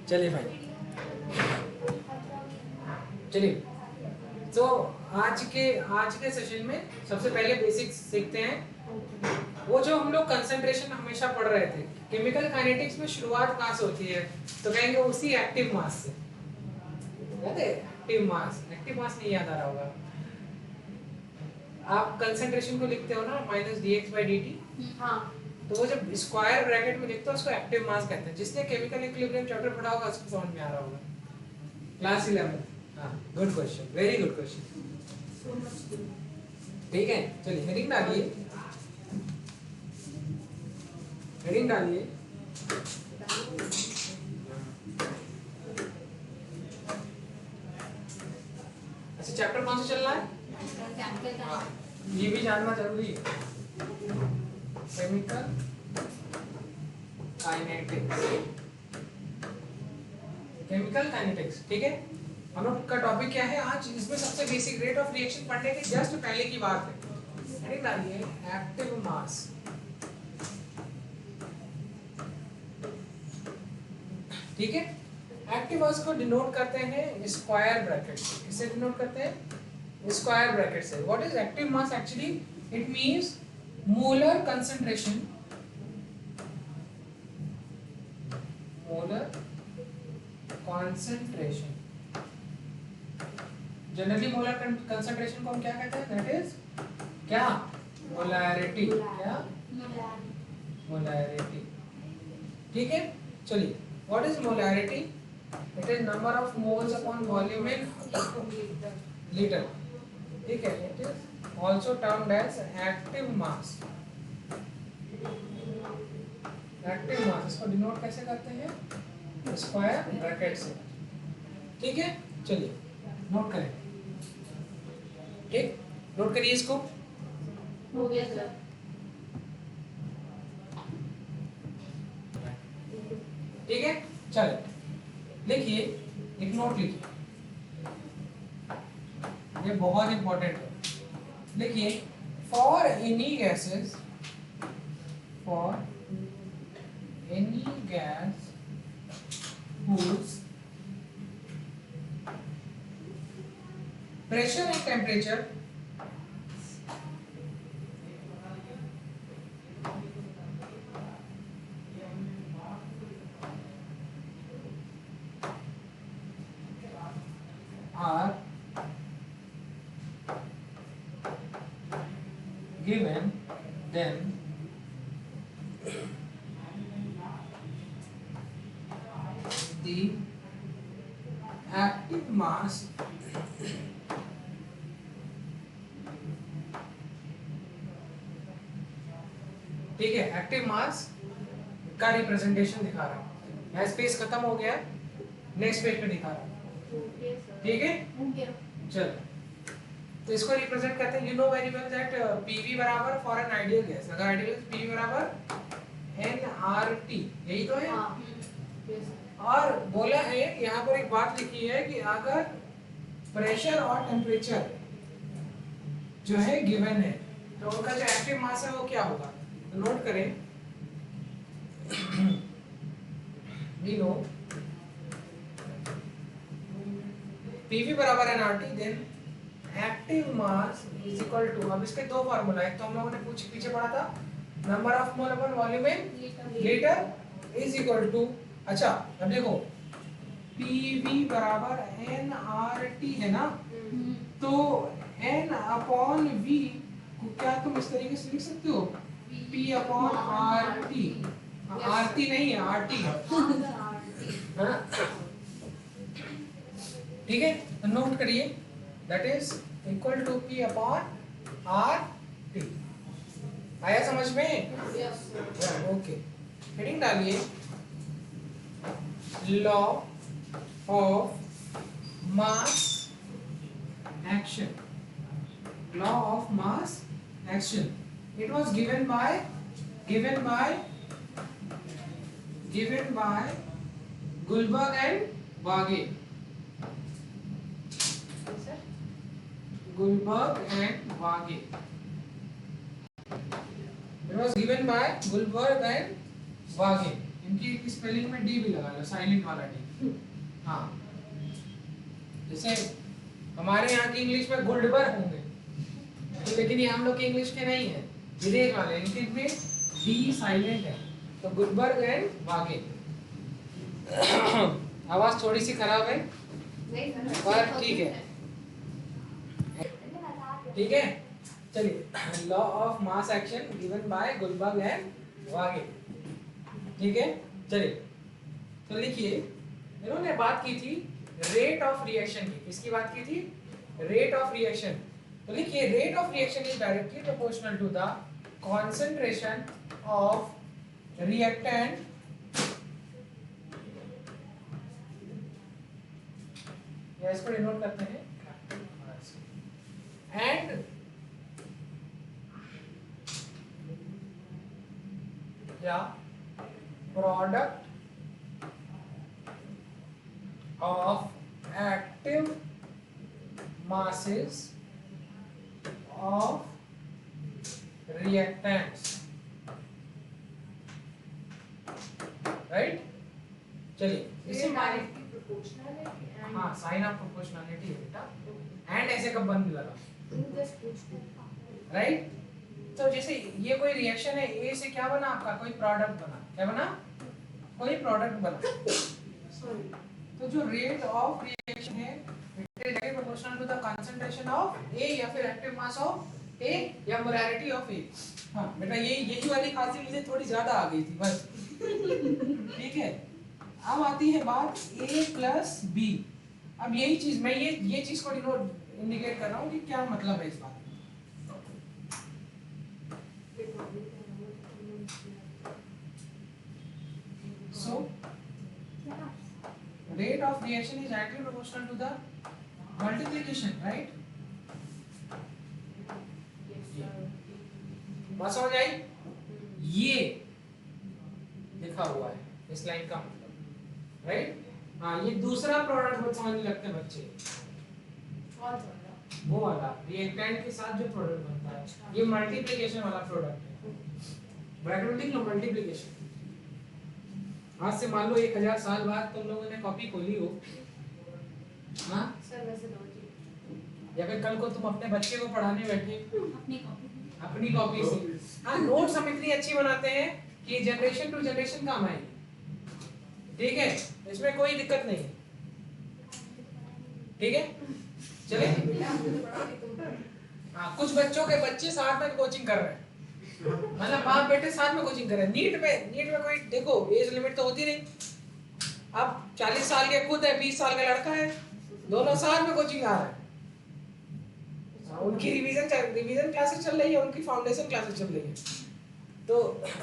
चलिए भाई, चलिए तो आज के सेशन में सबसे पहले बेसिक्स सीखते हैं। वो जो हम लोग कंसंट्रेशन हमेशा पढ़ रहे थे, केमिकल काइनेटिक्स में शुरुआत कहाँ से होती है, तो कहेंगे उसी एक्टिव मास से। याद है एक्टिव मास? एक्टिव मास नहीं याद आ रहा होगा। आप कंसंट्रेशन को लिखते हो ना -dx/dt। हाँ, तो वो जब स्क्वायर ब्रैकेट में लिखते हो उसको एक्टिव मास कहते हैं। जिसने केमिकल इक्विलिब्रियम चैप्टर पढ़ा होगा उसको समझ में आ रहा होगा। क्लास 11। हाँ, good question, very good question. ठीक है, चलिए हेडिंग डालिए, हेडिंग डालिए। अच्छा, चैप्टर कौन सा चल रहा है? हाँ, ये भी जानना जरूरी है। Chemical kinetics, chemical kinetics. ठीक है, हम लोग का टॉपिक क्या है आज? इसमें सबसे बेसिक रेट ऑफ रिएक्शन पढ़ने के जस्ट पहले की बात है। हेडिंग डालिए एक्टिव मास। ठीक है, एक्टिव मास को डिनोट करते हैं स्क्वायर ब्रैकेट से। किससे डिनोट करते हैं? स्क्वायर ब्रैकेट से। What is active mass actually? It means molar concentration, molar concentration. Generally molar concentration को हम क्या कहते हैं? दैट इज क्या? मोलैरिटी। क्या? मोलैरिटी। ठीक है, चलिए what is molarity? It is number of moles upon volume in litre. ठीक है, it is also termed as active mass. Active mass इसको डिनोट कैसे करते हैं? स्क्वायर ब्रैकेट से। ठीक है, चलिए नोट करें। ठीक, नोट करिए इसको। हो गया सर। ठीक है, चलो लिखिए, एक नोट लिखिए, ये बहुत इंपॉर्टेंट है। लिखिए for any gases, for any gas whose pressure and temperature are given, then the active mass ठीक है, एक्टिव मास का रिप्रेजेंटेशन दिखा रहा हूं। यहाँ स्पेस खत्म हो गया, नेक्स्ट पेज पे दिखा रहा हूं। ठीक है, चलो तो इसको रिप्रेजेंट करते हैं। You know very well that PV बराबर फॉर एन आइडियल गैस, अगर आइडियल गैस पीवी बराबर एनआरटी, यही तो है। और बोला है यहाँ पर एक बात लिखी है कि अगर प्रेशर और टेम्परेचर जो है गिवन है तो उनका जो एक्टिव मास है वो क्या होगा? तो नोट करें, वी नो पीवी बराबर NRT, then active mass is equal to, अब इसके दो फार्मूला, एक तो हम लोगों ने पीछे पढ़ा था, number of mole upon volume in litre is equal to, अच्छा अब देखो पीवी बराबर एनआरटी है ना, तो एन अपॉन वी को क्या तुम इस तरीके से लिख सकते हो? P upon R T. आरती नहीं है, आरटी। ठीक है, तो नोट करिए that is equal to P upon R T. आया समझ में? ओके, हेडिंग डालिए law of mass action, law of mass action. It was given by Guldberg and Waage. Guldberg and Waage. It was given by Guldberg and Waage. इनकी spelling में D भी लगा लो, silent वाला D. हाँ, जैसे हमारे यहाँ की इंग्लिश में गुल्डबर होंगे, तो लेकिन ये हम लोग की इंग्लिश के नहीं है, विदेश वाले, इनके में डी साइलेंट है। तो गुलबर्ग एंड वागे। आवाज थोड़ी सी खराब है पर ठीक है, ठीक है। चलिए, law of mass action given by Guldberg and Waage, ठीक है। चलिए तो लिखिए, इन्होंने बात की थी रेट ऑफ रिएक्शन की। किसकी बात की थी? Rate of reaction. तो लिखिए, rate of reaction is directly proportional to the concentration of reactant या इसको डिनोट करते हैं and या product of active masses of reactants, right? चलिए इससे हाँ, साइन ऑफ प्रोपोर्शनैलिटी है बेटा। एंड ऐसे कब बंद लगा, राइट? तो जैसे ये कोई रिएक्शन है, ए से क्या बना आपका, कोई प्रोडक्ट बना। क्या बना? कोई प्रोडक्ट बना। तो जो रेट ऑफ रिएक्शन है it is proportional to the concentration of A, या फिर एक्टिव मास ऑफ ए, या मोलैरिटी ऑफ ए। हाँ बेटा, यही वाली खांसी मुझे थोड़ी ज्यादा आ गई थी बस। ठीक है, अब आती है बात ए प्लस बी। अब यही चीज मैं ये चीज को इंडिकेट कर रहा हूँ कि क्या मतलब है इस बात। So rate of reaction is directly proportional to the multiplication, right? बात समझ आई? ये लिखा हुआ है इस लाइन का मतलब, राइट? हाँ, ये दूसरा प्रोडक्ट समझने लगते हैं बच्चे, वो वाला रिएक्टेंट के साथ जो प्रोडक्ट बनता है, ये मल्टीप्लिकेशन वाला प्रोडक्ट है। ब्रैकेट में लिख लो मल्टीप्लिकेशन। आज से मान लो 1000 साल बाद तुम लोगों ने कॉपी खोली हो, हाँ सर वैसे दो जी, या फिर कल को तुम अपने बच्चे को पढ़ाने बैठे अपनी कॉपी से, हाँ नोट्स हम इतनी अच्छी बनाते हैं कि जनरेशन टू जनरेशन काम आएगी, ठीक है? इसमें कोई दिक्कत नहीं है, ठीक है? चले, हाँ कुछ बच्चों के बच्चे साथ में कोचिंग कर रहे हैं, मतलब बाप बेटे साथ में कोचिंग कर रहे हैं। नीट में कोई देखो एज लिमिट तो होती नहीं। अब 40 साल के खुद है, 20 साल का लड़का है, दोनों साथ में कोचिंग आ रहे हैं। उनकी रिवीजन क्लासेस चल रही है, उनकी फाउंडेशन क्लासेस चल रही है। तो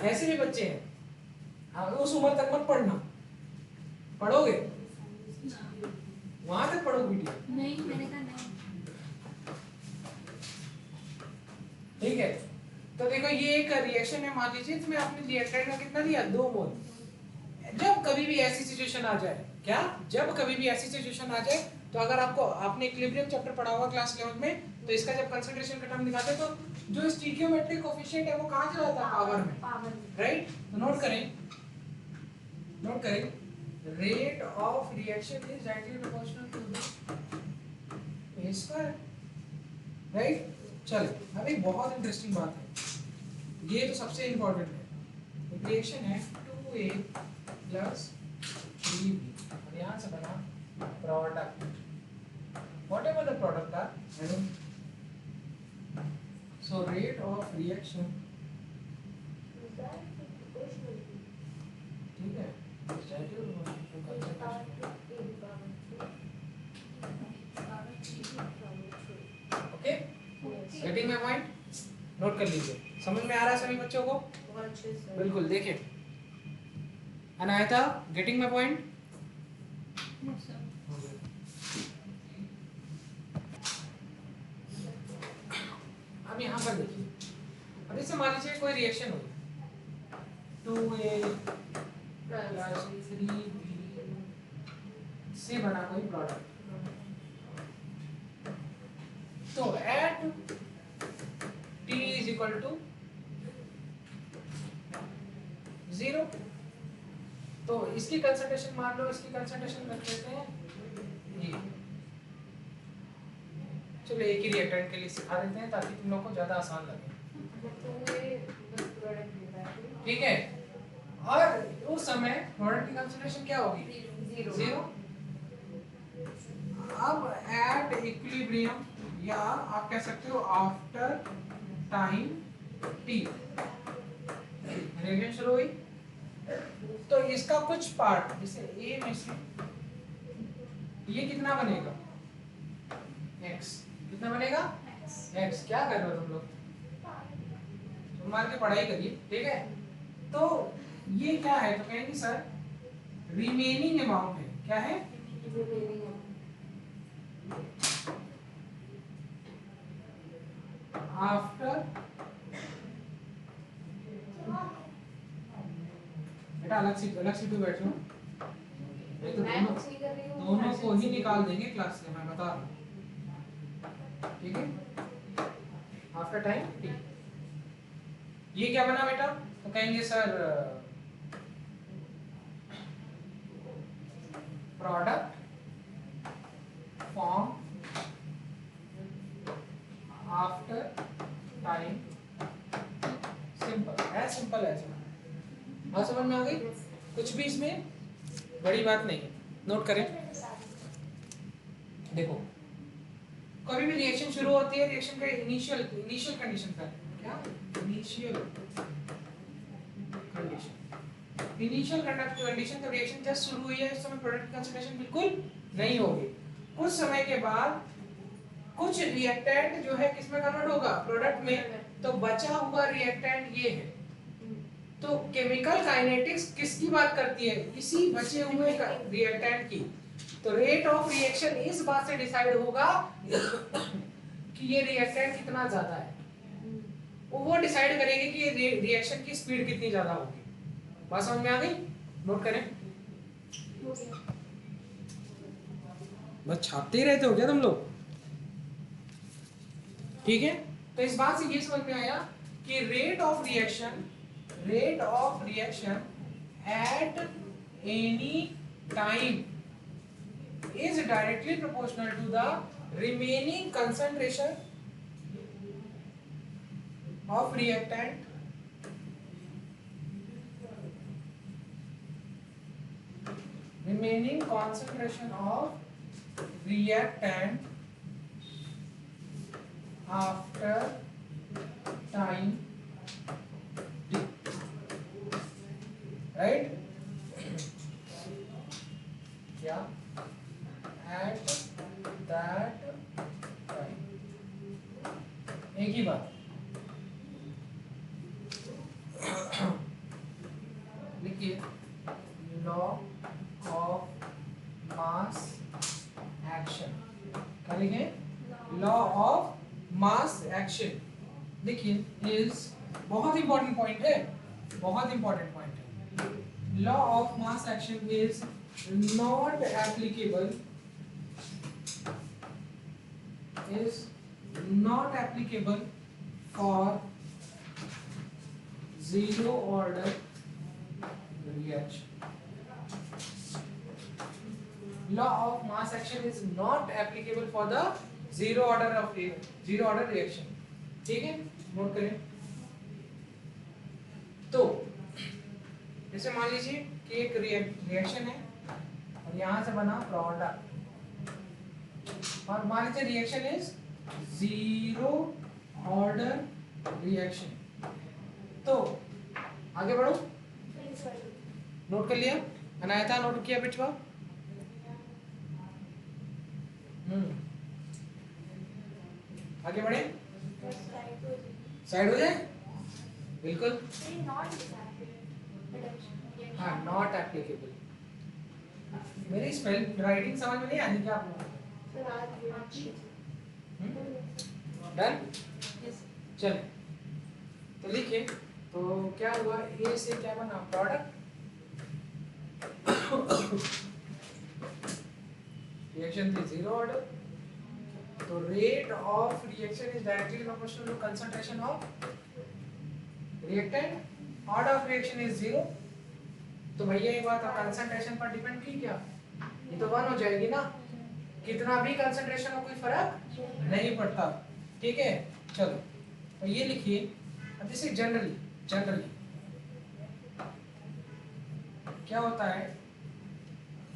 ऐसे भी बच्चे हैं, हाँ उस उम्र तक मत पढ़ना, पढ़ोगे वहां तक पढ़ो वीडियो, नहीं मैंने कहा नहीं, ठीक है? तो देखो ये एक रिएक्शन है, मान लीजिए तो मैं आपने रिएक्टेंट का कितना दिया, 2 मोल। जब कभी भी ऐसी सिचुएशन आ जाए, क्या जब कभी भी ऐसी सिचुएशन आ जाए, तो अगर आपने इक्विलिब्रियम चैप्टर पढ़ा हुआ क्लास 11 में, तो इसका जब कंसंट्रेशन का टर्म दिखाते हैं तो जो स्टीकियोमेट्रिक कोएफिशिएंट है वो कहां चला जाता है, पावर में, राइट? तो नोट करें rate of reaction is directly proportional to the A square, right? चलो अब एक बहुत इंटरेस्टिंग बात है, ये तो सबसे इंपॉर्टेंट है। रिएक्शन है 2a प्लस 3b, और यहाँ से बना product, whatever the product are, I don't, so rate of reaction, ठीक है, okay, getting my point? Note कर लीजिए, समझ में आ रहा है सभी बच्चों को? बिल्कुल, देखिए अनायता, गेटिंग माय पॉइंट? अब यहाँ पर देखिए, अब इससे मान लीजिए कोई रिएक्शन हुई, 2a प्लस 3b से बना कोई प्रोडक्ट, तो at t is equal to 0, इसकी कंसंट्रेशन मान लो, इसकी कंसंट्रेशन रख लेते हैं ये। चलो एक ही रिएक्टेंट के लिए सिखा देते हैं ताकि तुम लोग को ज्यादा आसान लगे। ठीक है, और उस समय प्रोडक्ट की कंसंट्रेशन क्या होगी? 0। अब एट इक्विलिब्रियम, या आप कह सकते हो आफ्टर टाइम t, रिएक्शन शुरू हुई तो इसका कुछ पार्ट, जैसे A में से ये कितना बनेगा? x। कितना बनेगा? x। क्या कर रहे हो तुम लोग? तुम मान के पढ़ाई करिए, ठीक है। तो ये क्या है? तो कहेंगे सर रिमेनिंग अमाउंट है। क्या है? आफ्टर, बेटा अलग सीट पे बैठो, नहीं तो दोनों को ही निकाल देंगे क्लास से, मैं बता रहा हूँ, ठीक है। आफ्टर टाइम टी, ये क्या बना बेटा? तो कहेंगे sir product form after time, simple as. बात समझ में आ गई? कुछ भी इसमें बड़ी बात नहीं है, नोट करें। देखो कभी भी रिएक्शन शुरू होती है, रिएक्शन का इनिशियल कंडीशन का क्या? इनिशियल कंडीशन जब रिएक्शन जस्ट शुरू हुई है, उस समय प्रोडक्ट की कंसंट्रेशन बिल्कुल नहीं होगी। कुछ समय के बाद कुछ रिएक्टेंट जो है किसमें कन्वर्ट होगा? प्रोडक्ट में। तो बचा हुआ रिएक्टेंट ये है। तो केमिकल काइनेटिक्स किसकी बात करती है? इसी बचे हुए रिएक्टेंट की। तो रेट ऑफ रिएक्शन इस बात से डिसाइड होगा कि ये रिएक्टेंट कितना ज्यादा है, वो डिसाइड करेंगे कि ये रिएक्शन की स्पीड कितनी ज्यादा होगी। बात समझ में आ गई? नोट करें। बस छापते ही रहते हो क्या तुम लोग? ठीक है, तो इस बात से ये समझ में आया कि rate of reaction at any time is directly proportional to the remaining concentration of reactant after time t, right? Yeah, at that time। एक ही बात लिखिए, लॉ ऑफ मास एक्शन। क्या लिखे? Law of mass action. देखिए is बहुत important point है, बहुत important point है। Law of mass action is not applicable for zero order reaction। Law of mass action is not applicable for the zero order reaction। ठीक है, note करें। तो जैसे मान लीजिए कि एक रिएक्शन है और यहां से बना प्रोडक्ट, और मान लीजिए reaction is zero order reaction. तो आगे बढ़ो, नोट कर लिया? बनाया था, नोट किया बिटवा? आगे बढ़े, साइड हो जाए बिल्कुल। हाँ, नॉट एप्लीकेबल। मेरी स्पेल राइटिंग समझ में नहीं आती क्या आप लोगों को? डन? चल तो लिखिए, तो क्या हुआ? ए से क्या बना? प्रोडक्ट। रिएक्शन थी जीरो ऑर्डर, तो rate of reaction is directly proportional to concentration of reactant. Order of reaction is zero, तो भैया एक बात कंसंट्रेशन पर डिपेंड की क्या, ये तो 1 हो जाएगी ना, कितना भी कंसंट्रेशन हो कोई फर्क नहीं पड़ता। ठीक है, चलो तो ये लिखिए। अब जैसे जनरली जनरली क्या होता है,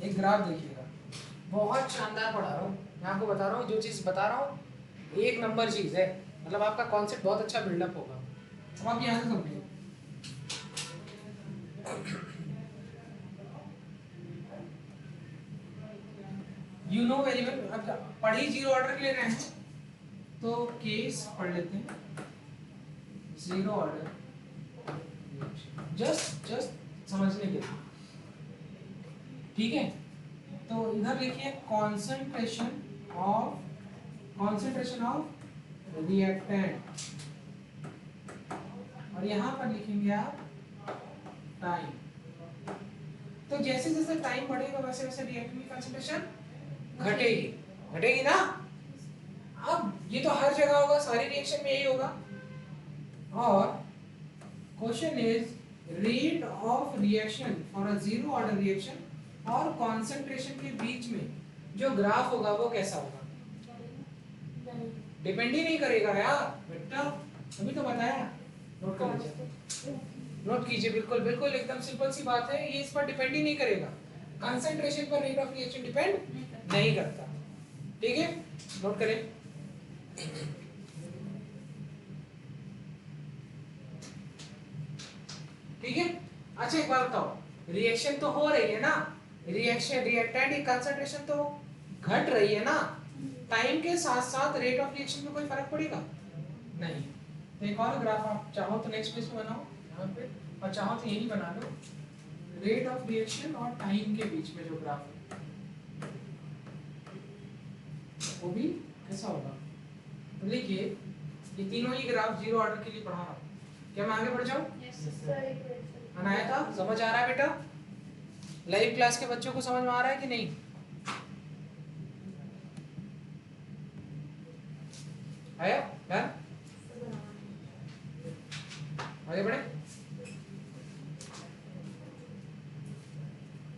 एक ग्राफ देखिएगा, बहुत शानदार पढ़ा रहा हूँ मैं आपको, बता रहा हूँ जो चीज़ बता रहा हूँ एक नंबर चीज़ है, मतलब आपका कॉन्सेप्ट बहुत अच्छा बिल्डअप होगा। अब आप यहाँ से समझिए, यू नो वेरी वेल, अब पढ़ ही जीरो ऑर्डर ले रहे हैं तो केस पढ़ लेते हैं, जीरो ऑर्डर, जस्ट समझने के लिए। ठीक है, तो इधर लिखिए कॉन्सेंट्रेशन ऑफ रिएक्टेंट, और यहाँ पर लिखेंगे आप टाइम। तो जैसे जैसे टाइम बढ़ेगा वैसे वैसे रिएक्टेंट की कंसंट्रेशन घटेगी, घटेगी ना। अब ये तो हर जगह होगा, सारी रिएक्शन में यही होगा। और question is rate of reaction for a zero order reaction और कंसंट्रेशन के बीच में जो ग्राफ होगा वो कैसा होगा, डिपेंड ही नहीं करेगा यार बेटा, अभी तो बताया। नोट कर लीजिए, नोट कीजिए, बिल्कुल बिल्कुल एकदम सिंपल सी बात है, ये इस पर डिपेंड ही नहीं करेगा, कंसंट्रेशन पर रेट ऑफ रिएक्शन डिपेंड नहीं करता। ठीक है, नोट करें। ठीक है, अच्छा एक बात बताओ, रिएक्शन तो हो रही है ना, रिएक्शन रिएक्टेंट की कंसंट्रेशन तो घट रही है ना, टाइम के साथ साथ रेट ऑफ रिएक्शन में कोई फर्क पड़ेगा नहीं। तो एक और ग्राफ आप चाहो तो नेक्स्ट पेज पे बनाओ यहाँ पे, और चाहो तो यही बना लो, रेट ऑफ रिएक्शन और टाइम के बीच में जो ग्राफ है वो भी कैसा होगा। तो देखिए ये तीनों ही ग्राफ जीरो ऑर्डर के लिए पढ़ा रहा हूँ, क्या मैं आगे बढ़ जाऊँ? आया था, समझ आ रहा है बेटा? लाइव क्लास के बच्चों को समझ में आ रहा है कि नहीं? आया यार, आगे बढ़े,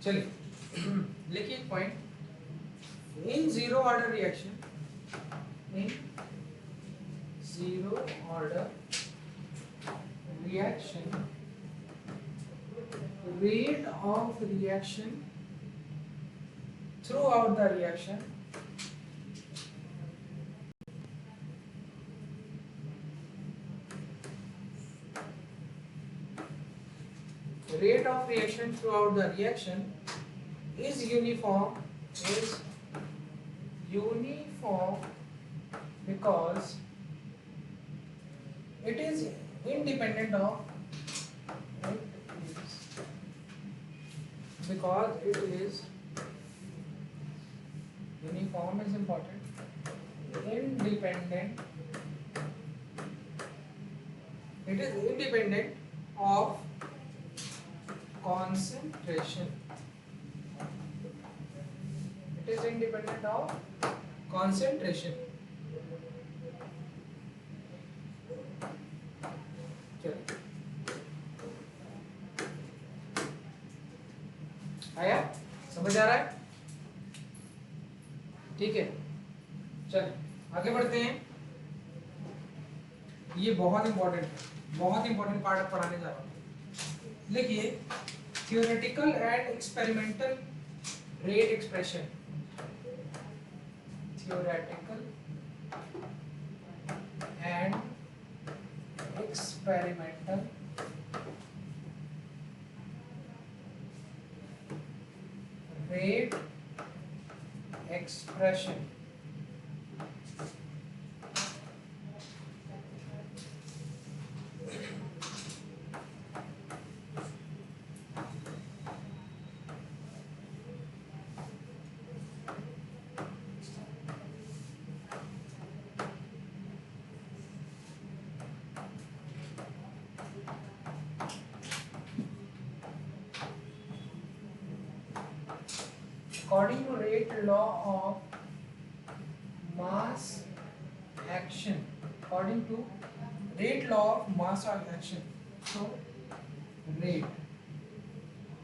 चलिए लिखिए point, in zero order reaction, in zero order reaction rate of reaction throughout the reaction rate of reaction throughout the reaction is uniform because it is independent of because it is uniform is important, independent, it is independent of concentration, it is independent of concentration। चलो आया, समझ आ रहा है? ठीक है, चल आगे बढ़ते हैं। ये बहुत इंपॉर्टेंट है, बहुत इंपॉर्टेंट पार्ट पढ़ाने जा रहा हूँ। देखिए theoretical and experimental rate expression, theoretical and experimental rate expression, according to rate law of mass action, according to rate law of mass action, so rate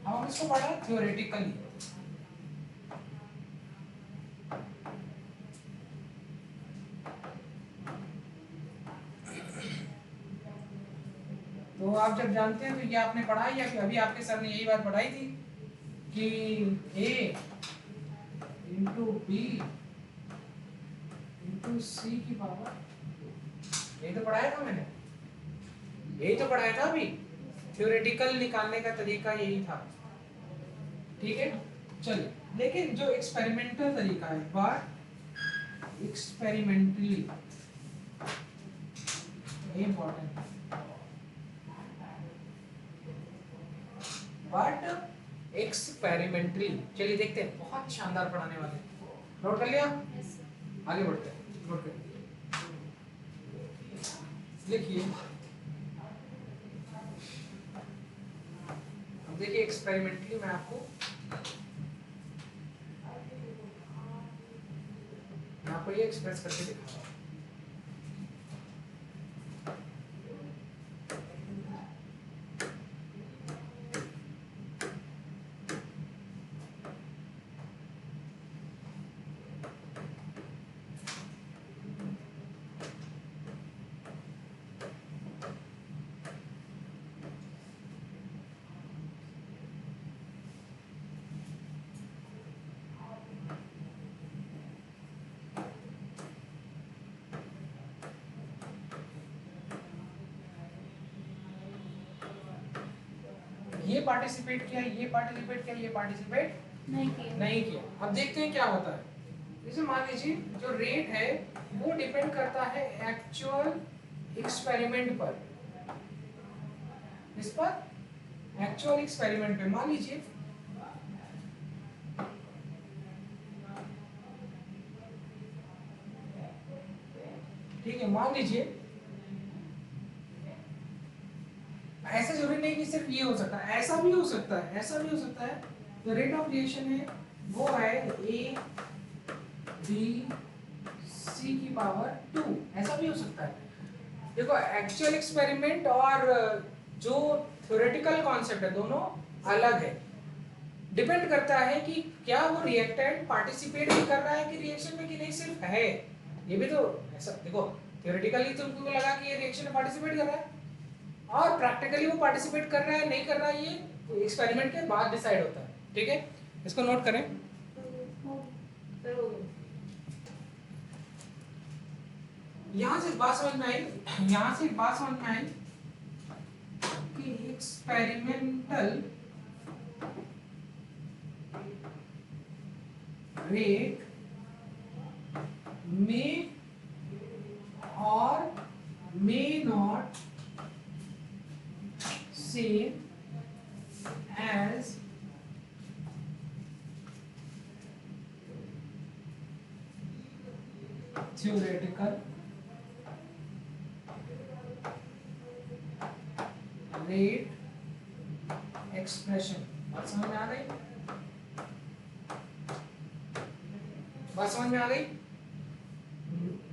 हम इसको पढ़ा थ्योरेटिकली। तो आप जब जानते हैं तो ये आपने पढ़ा, या फिर अभी आपके सर ने यही बात पढ़ाई थी कि A इंटू बी इंटू सी की पावर, यही तो पढ़ाया था मैंने, यही तो पढ़ाया था अभी। थ्योरेटिकल निकालने का तरीका यही था, ठीक है। चलिए, लेकिन जो एक्सपेरिमेंटल तरीका है, बात एक्सपेरिमेंटली इम्पोर्टेंट, बट एक्सपेरिमेंटली, चलिए देखते हैं, बहुत शानदार पढ़ाने वाले। नोट कर लिया, आगे बढ़ते हैं। नोट कर लिखिए, अब देखिए एक्सपेरिमेंटली मैं आपको ये एक्सप्रेस करके दिखा रहा हूं। ये पार्टिसिपेट किया, ये पार्टिसिपेट किया, ये पार्टिसिपेट नहीं किया। अब देखते हैं क्या होता है। जैसे मान लीजिए जो रेट है वो डिपेंड करता है एक्चुअल एक्सपेरिमेंट पर, इस पर एक्चुअल एक्सपेरिमेंट पे। मान लीजिए ठीक है, मान लीजिए ऐसा जरूरी नहीं कि सिर्फ ये हो सकता है, ऐसा भी हो सकता है, ऐसा भी हो सकता है। तो रेट ऑफ रिएक्शन है वो है ए बी सी की पावर 2, ऐसा भी हो सकता है। देखो एक्चुअल एक्सपेरिमेंट और जो थ्योरेटिकल कॉन्सेप्ट है दोनों अलग है। डिपेंड करता है कि क्या वो रिएक्टेंट पार्टिसिपेट भी कर रहा है कि रिएक्शन में, कि नहीं सिर्फ है। ये भी तो ऐसा देखो, थ्योरेटिकली तुमको लगा कि ये रिएक्शन में पार्टिसिपेट कर रहा है, और प्रैक्टिकली वो पार्टिसिपेट कर रहा है नहीं कर रहा है, ये एक्सपेरिमेंट के बाद डिसाइड होता है, ठीक है। इसको नोट करें। यहां से बात समझ में आई, यहां से बात समझ में आई कि एक्सपेरिमेंटल रेट में और may not same as theoretical rate expression। बात समझ में आ गई? बात समझ में आ गई?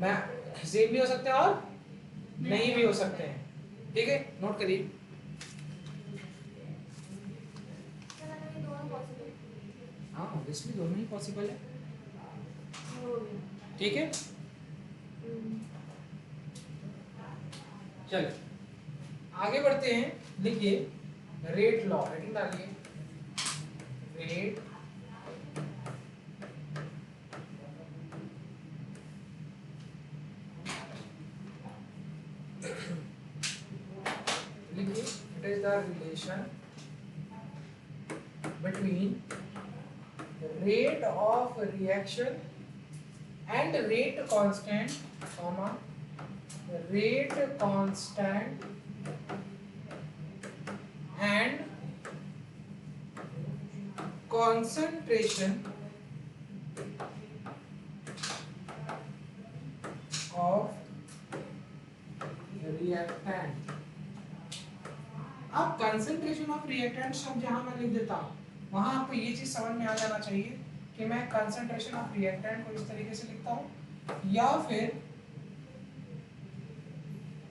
मैं सेम भी हो सकते हैं और नहीं भी हो सकते हैं, ठीक है। नोट करिए। हाँ ऑब्वियसली दोनों ही पॉसिबल है, ठीक है। चलिए आगे बढ़ते हैं। लिखिए रेट लॉ, हेडिंग डालिए रेट लिखिए, it is the relation between rate of reaction and rate constant, comma rate constant and concentration of reactant। अब कंसंट्रेशन ऑफ रिएक्टेंट शब्द जहां मैं लिख देता हूं वहां आपको ये चीज समझ में आ जाना चाहिए कि मैं कंसंट्रेशन ऑफ रिएक्टेंट को इस तरीके से लिखता हूं, या फिर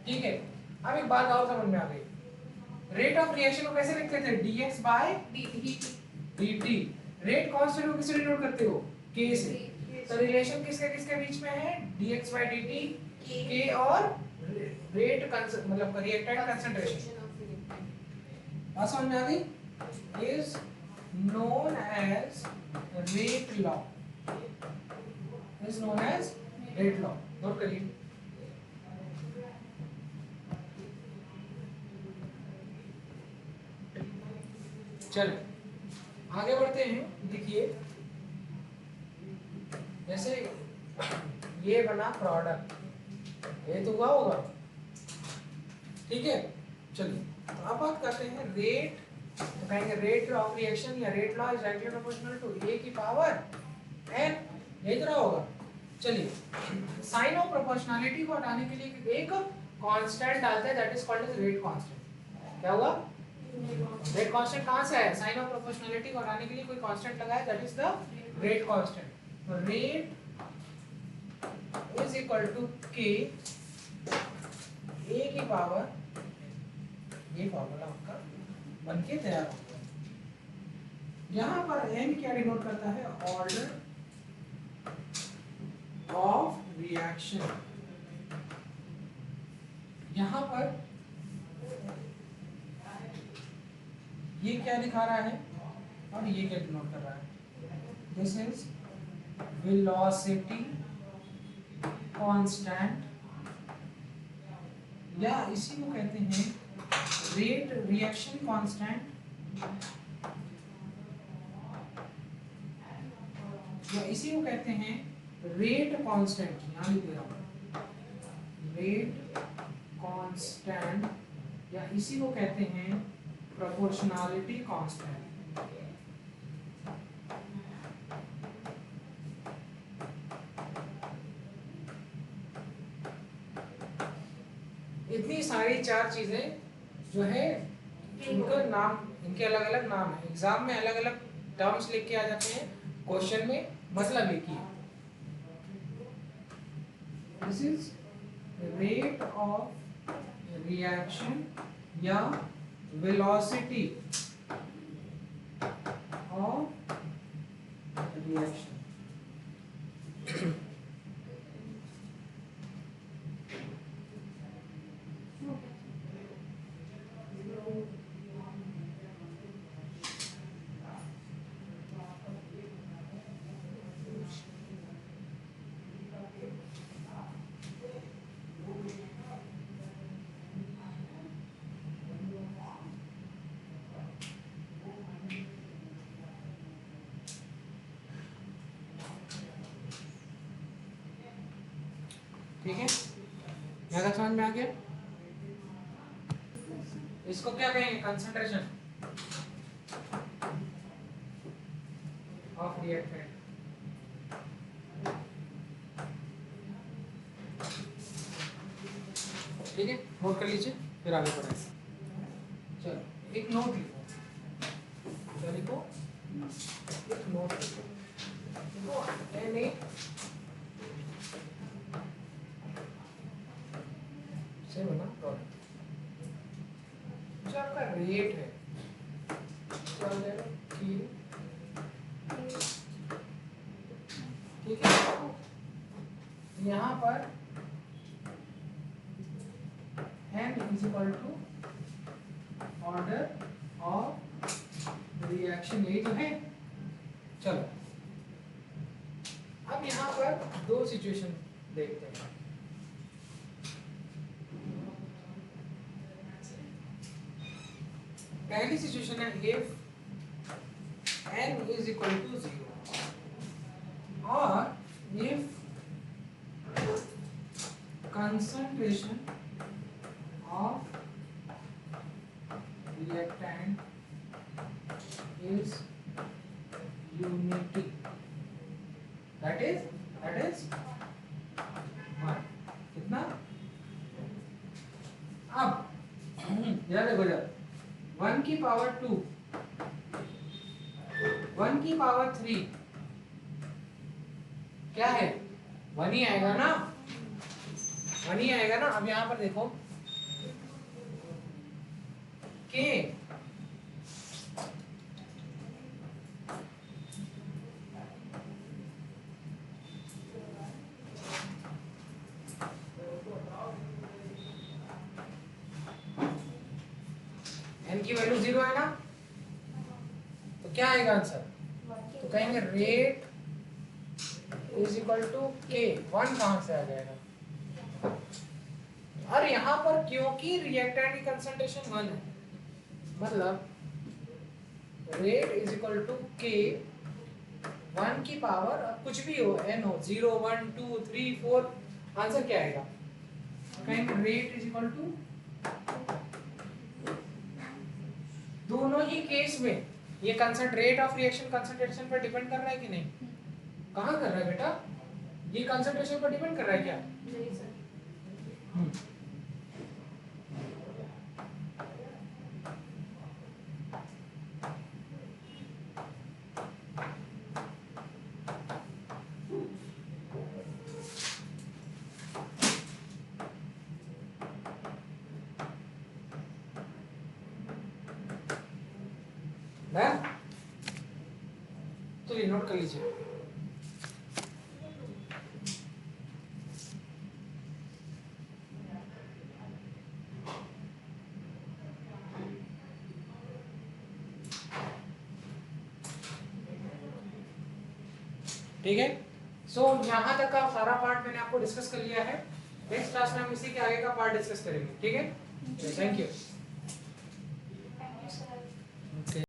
ठीक है। अब एक बात और समझ में आ गई, रेट ऑफ रिएक्शन को कैसे लिखते थे? dx by dt। Rate constant को किससे डिनोट करते हो? k से। तो रिलेशन किसके किसके बीच में है? dx बाय dt k और रेट मतलब रिएक्टेंट कंसंट्रेशन। बात समझ में आ गई? Is known as rate law, is known as rate law. Note करिए। चलो आगे बढ़ते हैं। देखिए जैसे ये बना प्रोडक्ट, ये तो हुआ होगा, ठीक है। चलिए तो अब बात करते हैं रेट। तो कहेंगे रेट ऑफ रिएक्शन या rate law is directly proportional to a की पावर n, यही तो रहा होगा। चलिए साइन ऑफ प्रोपोर्शनलिटी को हटाने के लिए एक कांस्टेंट डालते हैं, that is called as rate constant. क्या हुआ? रेट कांस्टेंट कहां से आया? साइन ऑफ प्रोपोर्शनलिटी को हटाने के लिए कोई कांस्टेंट लगाया, that is the rate constant. तो rate is equal to k a की पावर, ये फॉर्मूला आपका बनके तैयार हो गया। यहां पर n क्या डिनोट करता है? Order of reaction. यहां पर ये क्या दिखा रहा है और ये क्या डिनोट कर रहा है? दिस इज वेलोसिटी कांस्टेंट, या इसी को कहते हैं रेट रिएक्शन कांस्टेंट, या इसी को कहते हैं रेट कांस्टेंट। यहां लिख दे रहा हूं रेट कांस्टेंट, या इसी को कहते हैं प्रोपोर्शनैलिटी कांस्टेंट। इतनी सारी चार चीजें जो है इनका नाम, इनके अलग अलग नाम है। एग्जाम में अलग अलग टर्म्स लिख के आ जाते हैं, क्वेश्चन में मतलब एक ही। This is rate of reaction या वेलोसिटी ऑफ रिएक्शन। ठीक है, यहाँ तक समझ में आ गया? इसको क्या कहेंगे? Concentration of reactant. ठीक है, नोट कर लीजिए फिर आगे बढ़ाएं। चलो एक नोट लिखो, क्या लिखो? एक नोट लिखो। Na से बना प्रोडक्ट, जो आपका रेट है क्या हो जाएगा? Q, ठीक है। यहाँ पर n is equal to order of reaction, यही तो है। चलो अब यहाँ पर दो सिचुएशन देखते हैं। पहली सिचुएशन है if n is equal to 0 और if concentration of reactant is unity, that is 1। कितना? अब याद देखो, जब 1 की पावर 2, 1 की पावर 3 क्या है? 1 ही आएगा ना, 1 ही आएगा ना। अब यहाँ पर देखो के n की वैल्यू 0 है ना, तो क्या आएगा आंसर? तो कहेंगे रेट इज इक्वल टू के। 1 कहां से आ जाएगा? और यहाँ पर क्योंकि रिएक्टेंट की कंसंट्रेशन 1 है, मतलब रेट इज इक्वल टू के 1 की पावर, अब कुछ भी हो, n हो, 0 1 2 3 4, आंसर क्या आएगा? कहेंगे रेट इज इक्वल टू, दोनों ही केस में ये रेट ऑफ रिएक्शन कंसंट्रेशन पर डिपेंड कर रहा है कि नहीं? कहाँ कर रहा है बेटा? ये कंसंट्रेशन पर डिपेंड कर रहा है क्या? नहीं सर। तो ये नोट कर लीजिए। ठीक है, सो यहाँ तक का सारा पार्ट मैंने आपको डिस्कस कर लिया है। नेक्स्ट क्लास में हम इसी के आगे का पार्ट डिस्कस करेंगे। ठीक है, थैंक यू।